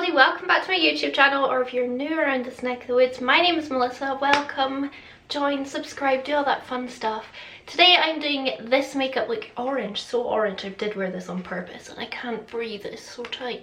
everybody, welcome back to my YouTube channel, or if you're new around this neck of the woods, my name is Melissa. Welcome, join, subscribe, do all that fun stuff. Today I'm doing this makeup look, orange, so orange. I did wear this on purpose and I can't breathe, it's so tight.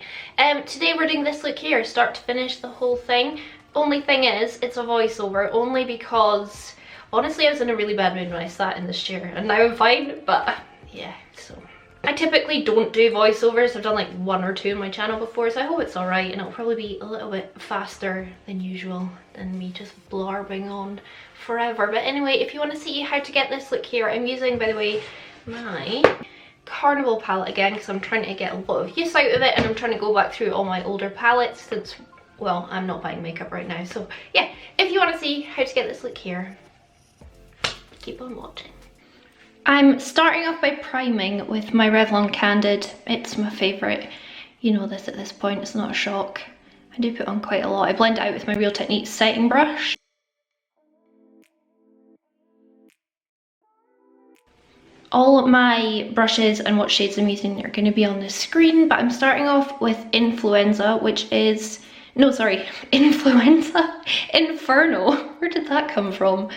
Today we're doing this look here, start to finish, the whole thing. Only thing is, it's a voiceover, only because honestly I was in a really bad mood when I sat in this chair, and now I'm fine, but yeah, so. I typically don't do voiceovers. I've done like one or two on my channel before, so I hope it's alright, and it'll probably be a little bit faster than usual than me just blarbing on forever. But anyway, if you want to see how to get this look here, I'm using, by the way, my Carnival palette again, because I'm trying to get a lot of use out of it, and I'm trying to go back through all my older palettes since, well, I'm not buying makeup right now. So yeah, if you want to see how to get this look here, keep on watching. I'm starting off by priming with my Revlon Candid. It's my favourite. You know this at this point, it's not a shock. I do put on quite a lot. I blend it out with my Real Techniques setting brush. All my brushes and what shades I'm using are going to be on the screen, but I'm starting off with Influenza, which is, no sorry, Influenza? Inferno, where did that come from?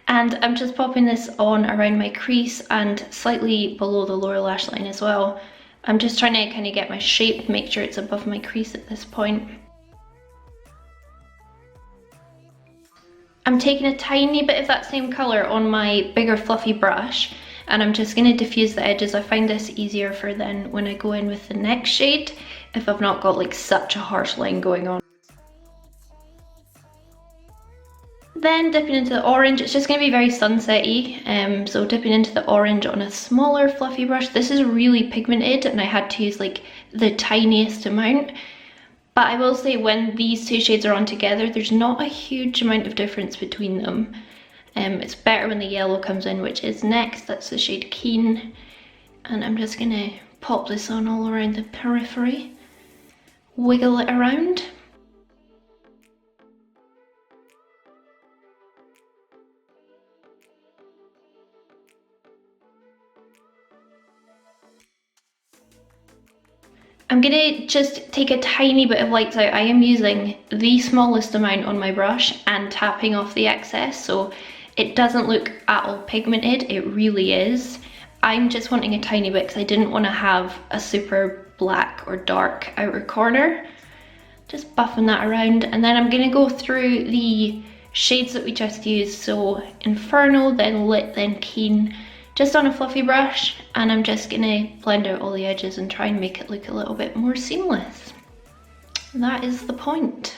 And I'm just popping this on around my crease and slightly below the lower lash line as well. I'm just trying to kind of get my shape, make sure it's above my crease at this point. I'm taking a tiny bit of that same colour on my bigger fluffy brush, and I'm just going to diffuse the edges. I find this easier for then when I go in with the next shade, if I've not got like such a harsh line going on. Then dipping into the orange, it's just going to be very sunset-y, so dipping into the orange on a smaller fluffy brush. This is really pigmented and I had to use like the tiniest amount, but I will say when these two shades are on together, there's not a huge amount of difference between them. It's better when the yellow comes in, which is next. That's the shade Keen, and I'm just going to pop this on all around the periphery, wiggle it around. I'm gonna just take a tiny bit of lights out. I am using the smallest amount on my brush and tapping off the excess, so it doesn't look at all pigmented, it really is. I'm just wanting a tiny bit because I didn't want to have a super black or dark outer corner. Just buffing that around, and then I'm gonna go through the shades that we just used, so Inferno, then Lit, then Keen, just on a fluffy brush, and I'm just gonna blend out all the edges and try and make it look a little bit more seamless. That is the point.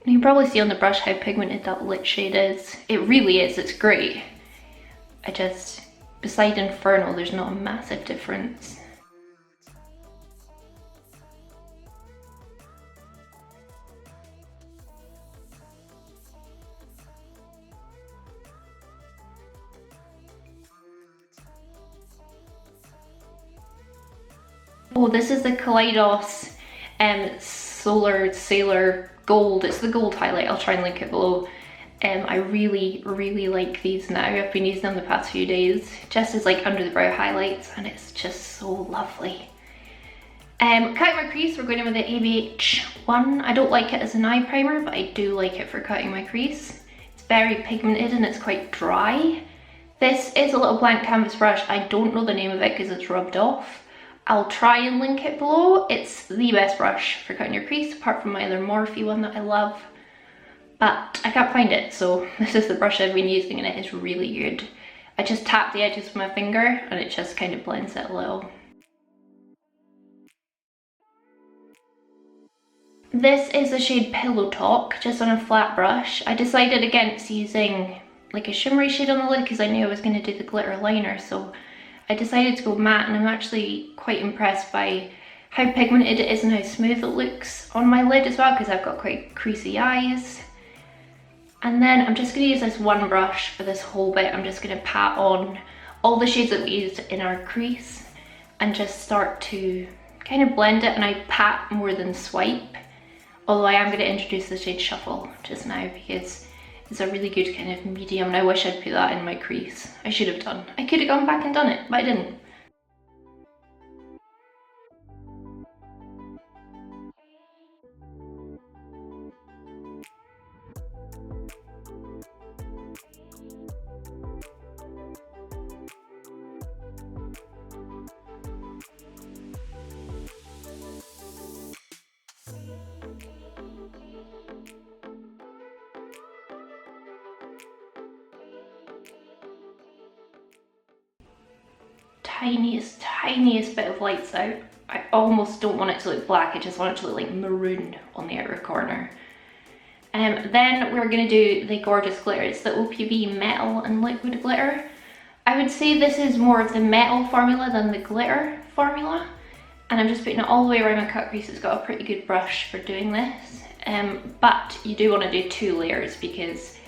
You can probably see on the brush how pigmented that Lit shade is. It really is, it's great. I just, beside Inferno, there's not a massive difference. Oh, this is the Kaleidos Solar Sailor Gold. It's the gold highlight. I'll try and link it below. I really, really like these now. I've been using them the past few days, just as like under the brow highlights, and it's just so lovely. Cutting my crease, we're going in with the ABH1. I don't like it as an eye primer, but I do like it for cutting my crease. It's very pigmented and it's quite dry. This is a little blank canvas brush. I don't know the name of it because it's rubbed off. I'll try and link it below. It's the best brush for cutting your crease, apart from my other Morphe one that I love. But I can't find it, so this is the brush I've been using and it is really good. I just tap the edges with my finger and it just kind of blends it a little. This is the shade Pillow Talk, just on a flat brush. I decided against using like a shimmery shade on the lid because I knew I was going to do the glitter liner, so I decided to go matte, and I'm actually quite impressed by how pigmented it is and how smooth it looks on my lid as well, because I've got quite creasy eyes. And then I'm just going to use this one brush for this whole bit. I'm just going to pat on all the shades that we used in our crease and just start to kind of blend it, and I pat more than swipe. Although I am going to introduce the shade Shuffle just now because It's a really good kind of medium, and I wish I'd put that in my crease. I should have done. I could have gone back and done it, but I didn't. Tiniest bit of lights out. I almost don't want it to look black, I just want it to look like maroon on the outer corner. Then we're going to do the gorgeous glitter. It's the OPV metal and liquid glitter. I would say this is more of the metal formula than the glitter formula. And I'm just putting it all the way around my cut crease. It's got a pretty good brush for doing this. But you do want to do 2 layers because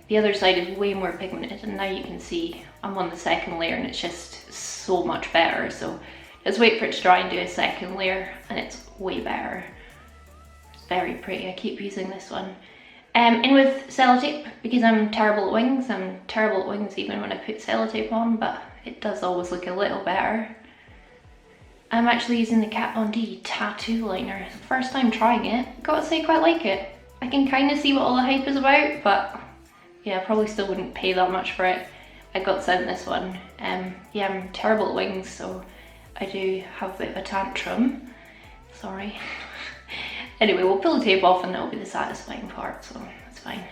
the other side is way more pigmented, and now you can see I'm on the second layer and it's just so much better. So just wait for it to dry and do a second layer and it's way better. It's very pretty. I keep using this one. In with sellotape because I'm terrible at wings. I'm terrible at wings even when I put sellotape on, but it does always look a little better. I'm actually using the Kat Von D tattoo liner. It's the first time trying it. Gotta say, quite like it. I can kind of see what all the hype is about, but yeah, I probably still wouldn't pay that much for it. I got sent this one. Yeah, I'm terrible at wings, so I do have a bit of a tantrum. Sorry. Anyway, we'll pull the tape off and that'll be the satisfying part, so that's fine.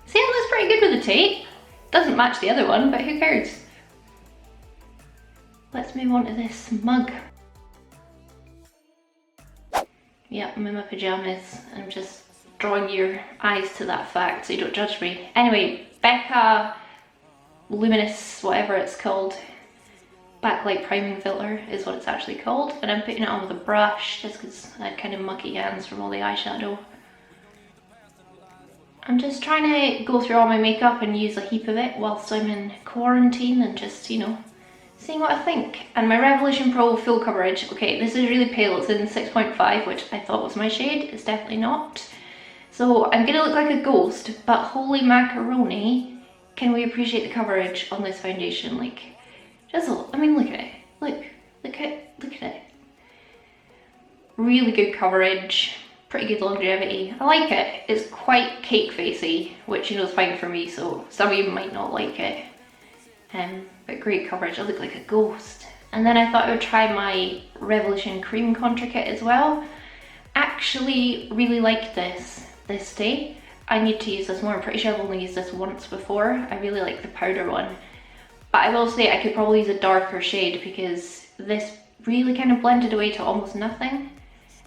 See, it looks pretty good with the tape. Doesn't match the other one, but who cares? Let's move on to this mug. Yeah, I'm in my pajamas. I'm just drawing your eyes to that fact so you don't judge me. Anyway, Becca Luminous, whatever it's called, backlight priming filter is what it's actually called, and I'm putting it on with a brush just because I had kind of mucky hands from all the eyeshadow. I'm just trying to go through all my makeup and use a heap of it whilst I'm in quarantine and just, you know, seeing what I think. And my Revolution Pro full coverage, okay, this is really pale, it's in 6.5, which I thought was my shade, it's definitely not. So I'm gonna look like a ghost, but holy macaroni, can we appreciate the coverage on this foundation? Like, just, I mean, look at it, look at it. Really good coverage, pretty good longevity. I like it. It's quite cake facey, which, you know, is fine for me, so some of you might not like it. But great coverage. I look like a ghost. And then I thought I would try my Revolution Cream Contour Kit as well. Actually really liked this day. I need to use this more. I'm pretty sure I've only used this once before. I really like the powder one. But I will say I could probably use a darker shade because this really kind of blended away to almost nothing,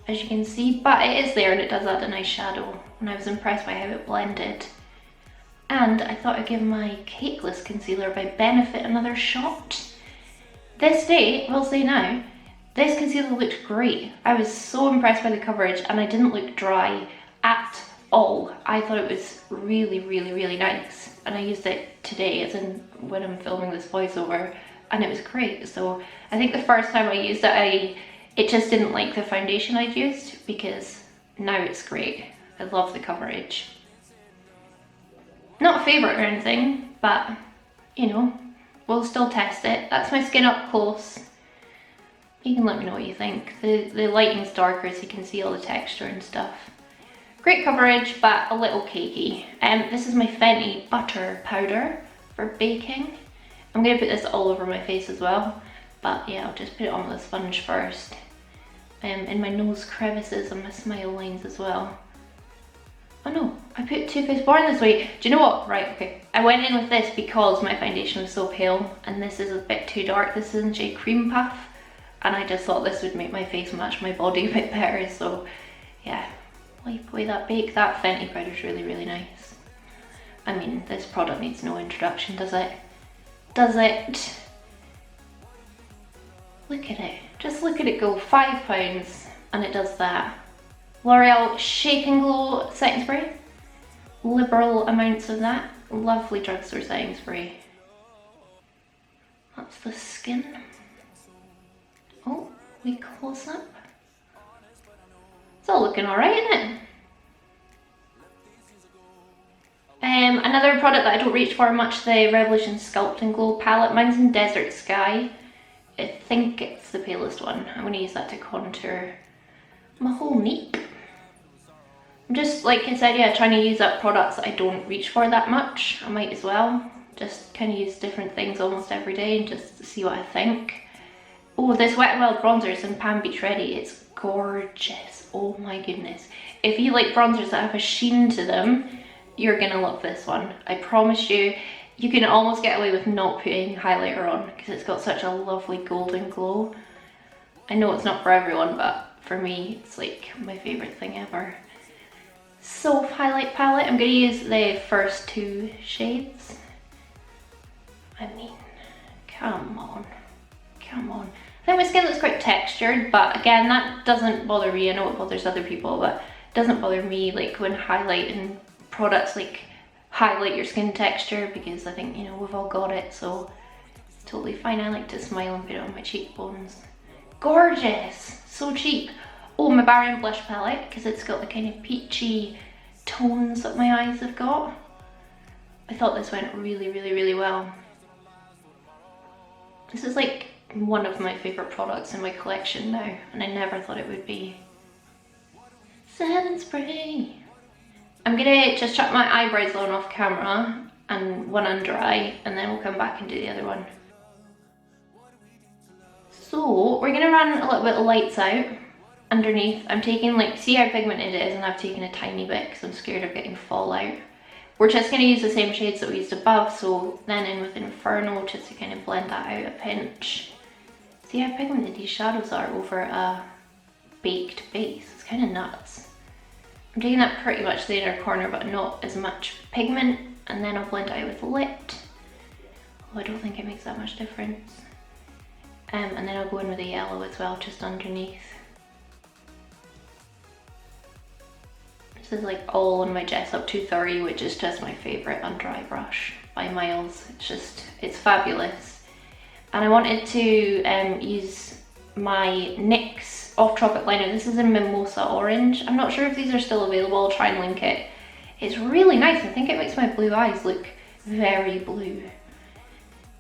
as you can see. But it is there and it does add a nice shadow. And I was impressed by how it blended. And I thought I'd give my Cakeless Concealer by Benefit another shot. This day, I'll say now, this concealer looked great. I was so impressed by the coverage and I didn't look dry at all. I thought it was really, really, really nice. And I used it today, as in when I'm filming this voiceover, and it was great. So I think the first time I used it, it just didn't like the foundation I'd used, because now it's great. I love the coverage. Not a favourite or anything, but you know, we'll still test it. That's my skin up close. You can let me know what you think. The lighting's darker so you can see all the texture and stuff. Great coverage, but a little cakey. This is my Fenty Butter Powder for baking. I'm going to put this all over my face as well, but yeah, I'll just put it on with a sponge first. In my nose crevices and my smile lines as well. Oh no, I put Too Faced Born This Way. Do you know what? Right, okay. I went in with this because my foundation was so pale, and this is a bit too dark. This is in shade Cream Puff, and I just thought this would make my face match my body a bit better, so yeah. Wipe away that bake. That Fenty powder is really, really nice. I mean, this product needs no introduction, does it? Does it? Look at it. Just look at it go. £5 and it does that. L'Oreal Shake and Glow setting spray. Liberal amounts of that. Lovely drugstore setting spray. That's the skin. Oh, we close up. It's all looking alright, isn't it? Another product that I don't reach for much, the Revolution Sculpting Glow palette. Mine's in Desert Sky. I think it's the palest one. I'm going to use that to contour my whole neck. I'm just, like I said, yeah, trying to use up products that I don't reach for that much. I might as well. Just kind of use different things almost every day and just see what I think. Oh, this Wet n Wild bronzer is in Palm Beach Ready. It's gorgeous. Oh my goodness. If you like bronzers that have a sheen to them, you're gonna love this one. I promise you. You can almost get away with not putting highlighter on because it's got such a lovely golden glow. I know it's not for everyone, but for me, it's like my favorite thing ever. So highlight palette, I'm gonna use the first two shades. I mean, come on, come on. I think my skin looks quite textured, but again, that doesn't bother me. I know it bothers other people, but it doesn't bother me like when highlighting products like highlight your skin texture, because I think, you know, we've all got it, so it's totally fine. I like to smile and put it on my cheekbones. Gorgeous, so cheap. Oh, my Barry blush palette, because it's got the kind of peachy tones that my eyes have got. I thought this went really, really, really well. This is like one of my favourite products in my collection now, and I never thought it would be. Setting spray. I'm gonna just chuck my eyebrows on off camera and one under eye, and then we'll come back and do the other one. So we're gonna run a little bit of lights out underneath. I'm taking, like, see how pigmented it is, and I've taken a tiny bit because I'm scared of getting fallout. We're just gonna use the same shades that we used above, so then in with Inferno just to kind of blend that out a pinch. See how pigmented these shadows are over a baked base. It's kind of nuts. I'm taking that pretty much to the inner corner, but not as much pigment, and then I'll blend it out with Lit. Oh, I don't think it makes that much difference. And then I'll go in with a yellow as well, just underneath. This is like all on my Jessup 230, which is just my favourite under eye brush by miles. It's fabulous. And I wanted to use my NYX Off Tropic liner. This is in Mimosa Orange. I'm not sure if these are still available. I'll try and link it. It's really nice. I think it makes my blue eyes look very blue.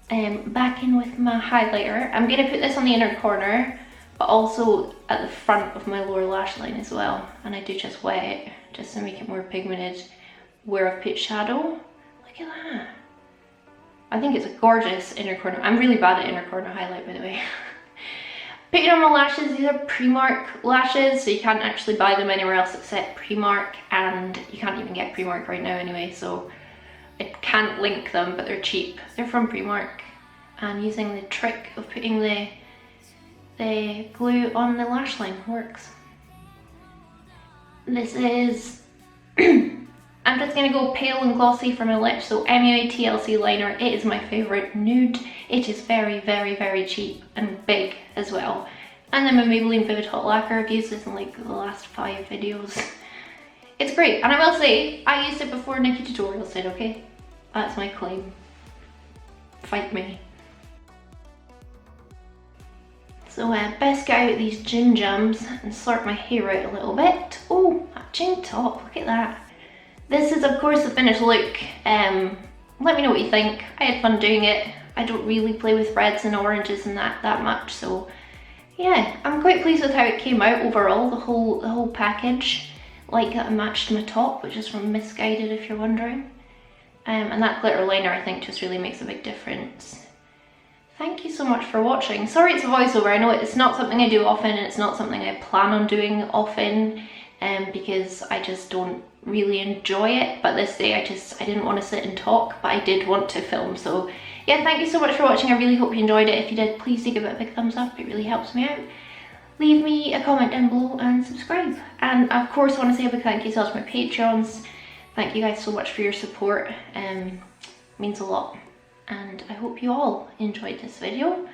Back in with my highlighter. I'm going to put this on the inner corner, but also at the front of my lower lash line as well. And I do just wet it, just to make it more pigmented where I've put shadow. Look at that. I think it's a gorgeous inner corner. I'm really bad at inner corner highlight, by the way. Putting on my lashes, these are Primark lashes, so you can't actually buy them anywhere else except Primark, and you can't even get Primark right now anyway, so I can't link them, but they're cheap. They're from Primark, and using the trick of putting the glue on the lash line works. This is, I'm just going to go pale and glossy for my lips, so MUA TLC liner. It is my favourite nude. It is very, very, very cheap and big as well. And then my Maybelline Vivid Hot Lacquer. I've used this in like the last 5 videos. It's great, and I will say, I used it before Nikki Tutorials did, okay? That's my claim. Fight me. So best get out these gin jams and sort my hair out a little bit. Oh, matching top, look at that. This is of course the finished look. Let me know what you think. I had fun doing it. I don't really play with reds and oranges and that much, so yeah, I'm quite pleased with how it came out overall, the whole package. Like that I matched my top, which is from Misguided if you're wondering. And that glitter liner I think just really makes a big difference. Thank you so much for watching. Sorry it's a voiceover, I know it's not something I do often and it's not something I plan on doing often, because I just don't really enjoy it, but this day I didn't want to sit and talk, but I did want to film. So yeah, thank you so much for watching. I really hope you enjoyed it. If you did, please do give it a big thumbs up, it really helps me out. Leave me a comment down below and subscribe. And of course I want to say a big thank you to all my Patreons. Thank you guys so much for your support. Means a lot. And I hope you all enjoyed this video.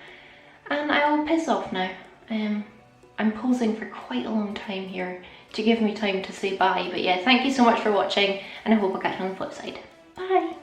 And I will piss off now. I'm posing for quite a long time here to give me time to say bye. But yeah, thank you so much for watching, and I hope I'll catch you on the flip side. Bye!